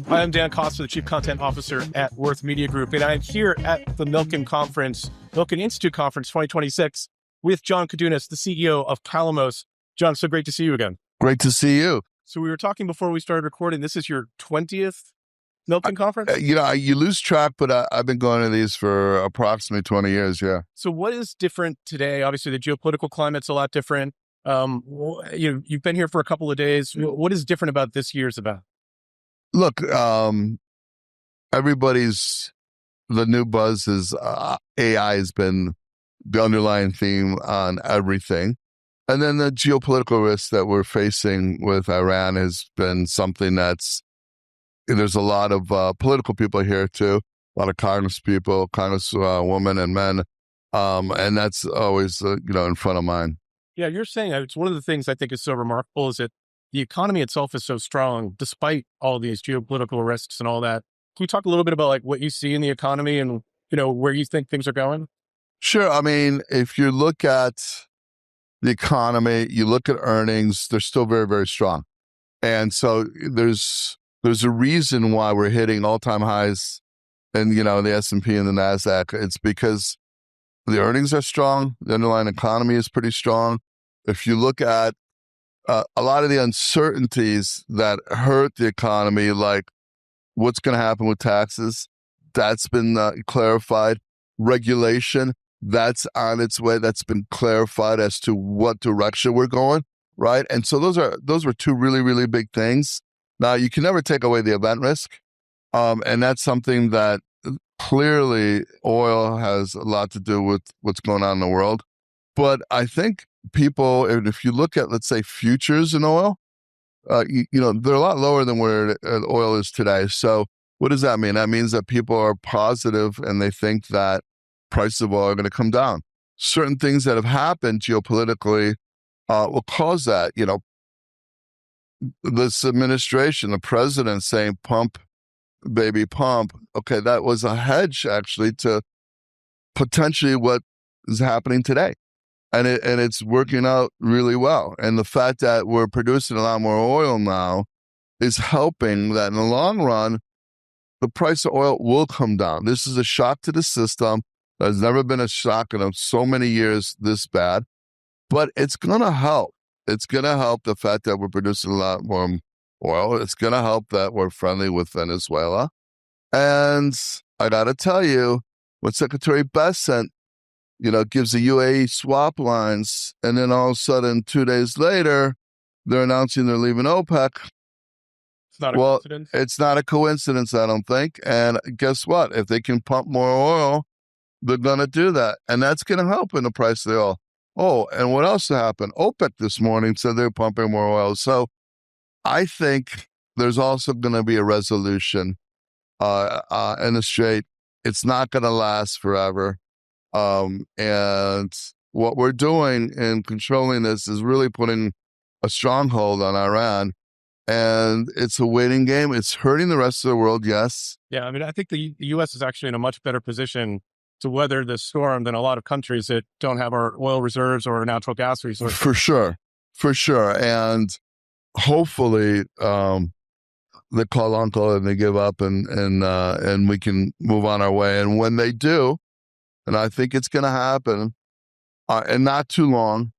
I'm Dan Costa, the Chief Content Officer at Worth Media Group, and I'm here at the Milken Institute Conference 2026 with John Koudounis, the CEO of Calamos. John, so great to see you again. Great to see you. So we were talking before we started recording. This is your 20th Milken Conference? You lose track, but I've been going to these for approximately 20 years, yeah. So what is different today? Obviously, the geopolitical climate's a lot different. You've been here for a couple of days. What is different about this year's event? Look, the new buzz is AI has been the underlying theme on everything. And then the geopolitical risk that we're facing with Iran has been something there's a lot of political people here too, a lot of Congress people, women and men. And that's always, in front of mind. Yeah, you're saying it's one of the things I think is so remarkable is that the economy itself is so strong despite all these geopolitical risks and all that. Can you talk a little bit about like what you see in the economy and, where you think things are going? Sure. I mean, if you look at the economy, you look at earnings, they're still very, very strong. And so there's a reason why we're hitting all-time highs in, the S&P and the NASDAQ. It's because the earnings are strong. The underlying economy is pretty strong. If you look at a lot of the uncertainties that hurt the economy, like what's going to happen with taxes, that's been clarified. Regulation, that's on its way. That's been clarified as to what direction we're going, right? And so those were two really, really big things. Now, you can never take away the event risk, and that's something that clearly oil has a lot to do with what's going on in the world. But I think people, if you look at, let's say, futures in oil, they're a lot lower than where oil is today. So what does that mean? That means that people are positive and they think that prices of oil are going to come down. Certain things that have happened geopolitically will cause that. This administration, the president saying, pump, baby, pump. Okay, that was a hedge actually to potentially what is happening today. And it's working out really well. And the fact that we're producing a lot more oil now is helping that in the long run, the price of oil will come down. This is a shock to the system. There's never been a shock in so many years this bad, but it's going to help. It's going to help the fact that we're producing a lot more oil. It's going to help that we're friendly with Venezuela. And I got to tell you, what Secretary Bessent gives the UAE swap lines, and then all of a sudden, 2 days later, they're announcing they're leaving OPEC. It's not a coincidence? It's not a coincidence, I don't think. And guess what? If they can pump more oil, they're going to do that. And that's going to help in the price of the oil. Oh, and what else happened? OPEC this morning said they're pumping more oil. So I think there's also going to be a resolution in the Strait. It's not going to last forever. And what we're doing in controlling this is really putting a stronghold on Iran. And it's a waiting game. It's hurting the rest of the world, yes. Yeah, I mean, I think the U.S. is actually in a much better position to weather this storm than a lot of countries that don't have our oil reserves or natural gas resources. For sure. And hopefully they call uncle and they give up and we can move on our way. And when they do, and I think it's going to happen, and not too long,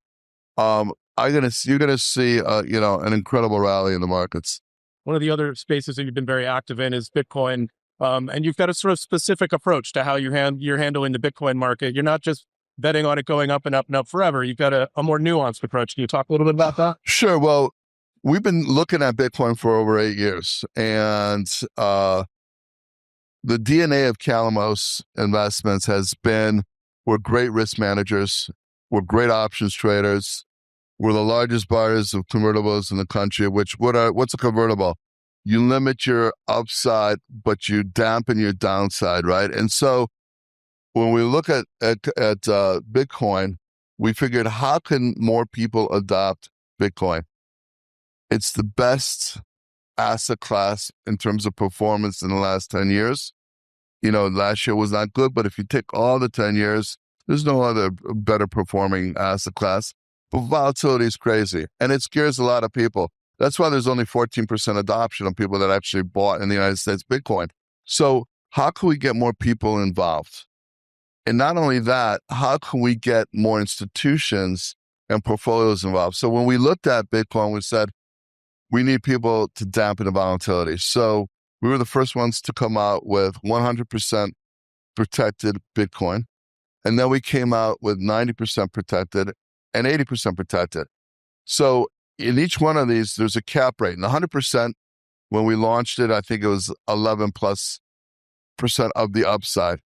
you're going to see an incredible rally in the markets. One of the other spaces that you've been very active in is Bitcoin. And you've got a sort of specific approach to how you're handling the Bitcoin market. You're not just betting on it going up and up and up forever. You've got a more nuanced approach. Can you talk a little bit about that? Sure. Well, we've been looking at Bitcoin for over 8 years. And the DNA of Calamos Investments has been, we're great risk managers. We're great options traders. We're the largest buyers of convertibles in the country, what's a convertible? You limit your upside, but you dampen your downside, right? And so when we look at Bitcoin, we figured, how can more people adopt Bitcoin? It's the best asset class in terms of performance in the last 10 years. Last year was not good, but if you take all the 10 years, there's no other better performing asset class. But volatility is crazy, and it scares a lot of people. That's why there's only 14% adoption of people that actually bought in the United States Bitcoin. So how can we get more people involved? And not only that, how can we get more institutions and portfolios involved? So when we looked at Bitcoin, we said, we need people to dampen the volatility. So we were the first ones to come out with 100% protected Bitcoin. And then we came out with 90% protected and 80% protected. So in each one of these, there's a cap rate. And 100%, when we launched it, I think it was 11+% of the upside.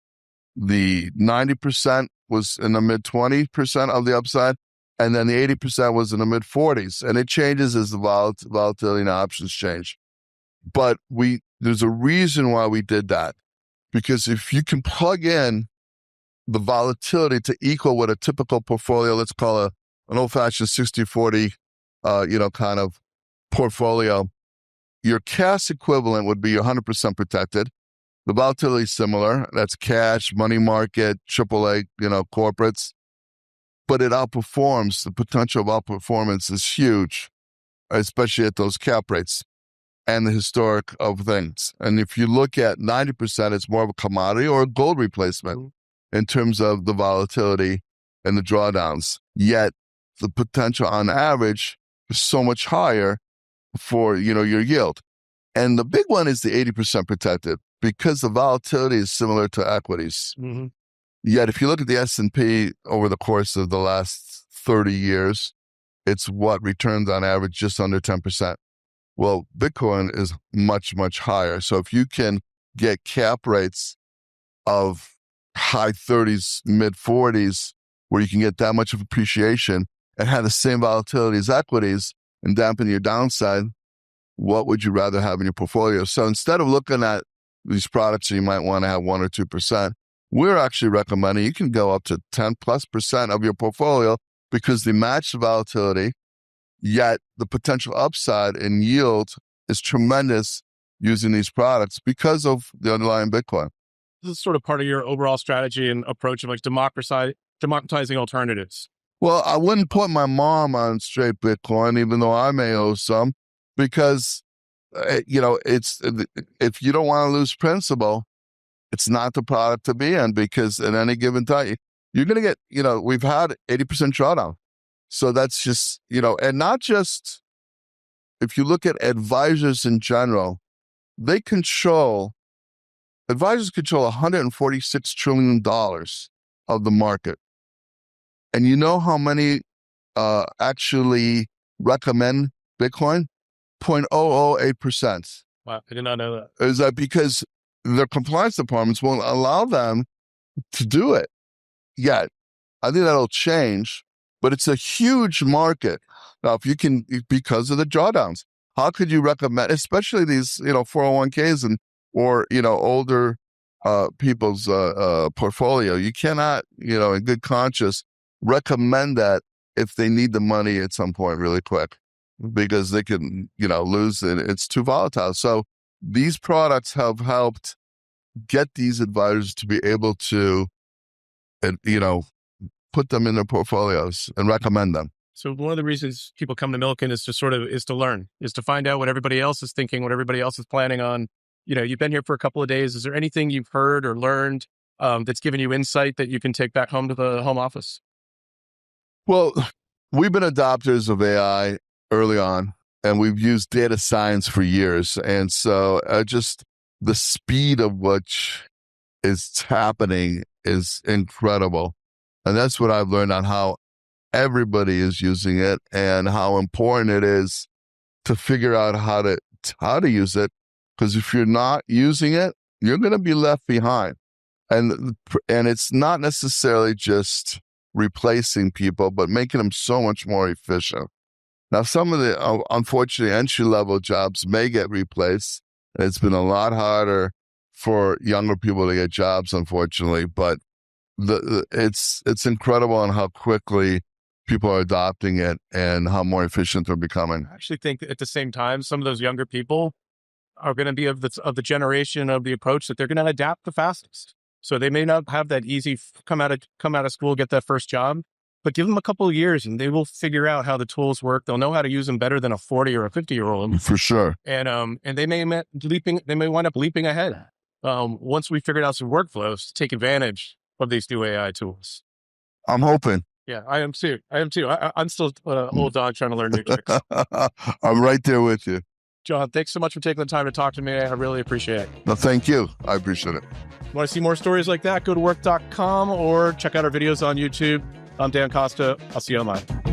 The 90% was in the mid 20% of the upside. And then the 80% was in the mid 40s. And it changes as the volatility and options change. But there's a reason why we did that. Because if you can plug in the volatility to equal what a typical portfolio, let's call an old-fashioned 60-40, kind of portfolio, your cash equivalent would be 100% protected. The volatility is similar. That's cash, money market, AAA, corporates. But it outperforms. The potential of outperformance is huge, especially at those cap rates and the historic of things. And if you look at 90%, it's more of a commodity or a gold replacement in terms of the volatility and the drawdowns. Yet the potential on average is so much higher for, your yield. And the big one is the 80% protected because the volatility is similar to equities. Mm-hmm. Yet if you look at the S&P over the course of the last 30 years, it's what returns on average just under 10%. Well, Bitcoin is much, much higher. So if you can get cap rates of high 30s, mid 40s, where you can get that much of appreciation and have the same volatility as equities and dampen your downside, what would you rather have in your portfolio? So instead of looking at these products that you might want to have 1 or 2%, we're actually recommending you can go up to 10+% of your portfolio because they match the volatility, yet the potential upside in yield is tremendous using these products because of the underlying Bitcoin. This is sort of part of your overall strategy and approach of like democratizing alternatives. Well, I wouldn't put my mom on straight Bitcoin, even though I may owe some, because, it's if you don't want to lose principal, it's not the product to be in because at any given time, you're going to get, we've had 80% drawdown. So that's just, and not just, if you look at advisors in general, advisors control $146 trillion of the market. And you know how many actually recommend Bitcoin? 0.008%. Wow, I did not know that. Is that because their compliance departments won't allow them to do it yet? I think that'll change, but it's a huge market. Now, if you can, because of the drawdowns, how could you recommend, especially these, 401ks or older people's portfolio? You cannot, in good conscience, recommend that if they need the money at some point really quick because they can, lose it. It's too volatile. So these products have helped get these advisors to be able to, put them in their portfolios and recommend them. So one of the reasons people come to Milken is to learn, is to find out what everybody else is thinking, what everybody else is planning on. You've been here for a couple of days. Is there anything you've heard or learned that's given you insight that you can take back home to the home office? Well, we've been adopters of AI early on, and we've used data science for years. And so just the speed of which is happening is incredible. And that's what I've learned on how everybody is using it and how important it is to figure out how to use it. Because if you're not using it, you're going to be left behind. And it's not necessarily just replacing people, but making them so much more efficient. Now, some of the, unfortunately, entry-level jobs may get replaced. And it's been a lot harder for younger people to get jobs, unfortunately. But it's incredible on how quickly people are adopting it and how more efficient they're becoming. I actually think that at the same time, some of those younger people are going to be of the generation of the approach that they're going to adapt the fastest. So they may not have that easy come out of school, get that first job, but give them a couple of years and they will figure out how the tools work. They'll know how to use them better than a 40 or a 50-year-old. For sure. And they may wind up leaping ahead once we figured out some workflows to take advantage of these new AI tools. I'm hoping. Yeah, I am too. I'm still old dog trying to learn new tricks. I'm right there with you. John, thanks so much for taking the time to talk to me. I really appreciate it. No, thank you. I appreciate it. Want to see more stories like that? Go to work.com or check out our videos on YouTube. I'm Dan Costa. I'll see you online.